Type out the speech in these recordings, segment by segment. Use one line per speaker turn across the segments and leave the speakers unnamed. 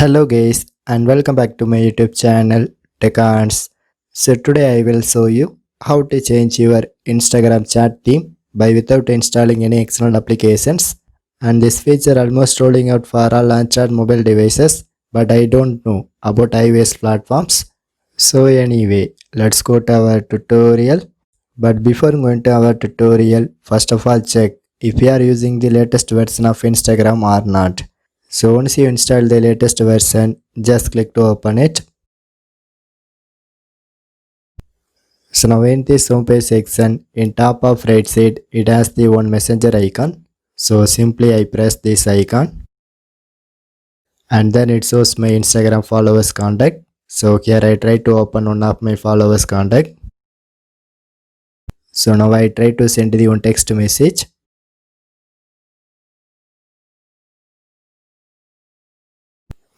Hello guys and welcome back to my YouTube channel TechArts. So today I will show you how to change your Instagram chat theme by without installing any external applications, and this feature almost rolling out for all Android mobile devices, but I don't know about iOS platforms. So anyway, let's go to our tutorial. But before going to our tutorial, first of all check if you are using the latest version of Instagram or not. So once you install the latest version, just click to open it. So now in this homepage section, in top of right side, it has the one messenger icon. So simply I press this icon and then it shows my Instagram followers contact. So here I try to open one of my followers contact. So now I try to send the one text message.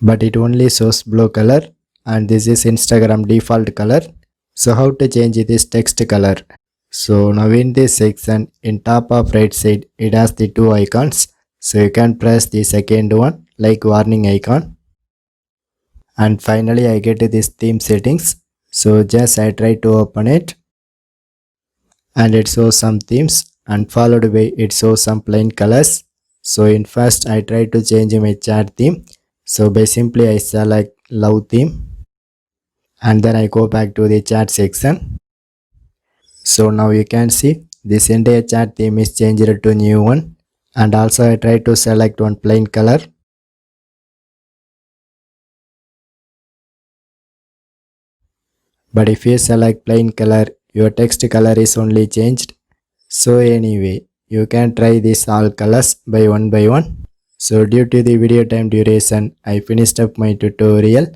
But it only shows blue color and this is Instagram default color. So how to change this text color? So now in this section, in top of right side, it has the two icons. So you can press the second one like warning icon. And finally I get to this theme settings. So just I try to open it and it shows some themes and followed by it shows some plain colors. So in first I try to change my chat theme. So by simply I select love theme and then I go back to the chat section. So now you can see this entire chat theme is changed to new one, and also I try to select one plain color. But if you select plain color, your text color is only changed. So anyway, you can try this all colors by one. So due to the video time duration, I finished up my tutorial.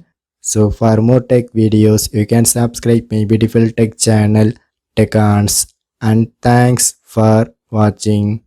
So for more tech videos, you can subscribe my beautiful tech channel TechArts, and thanks for watching.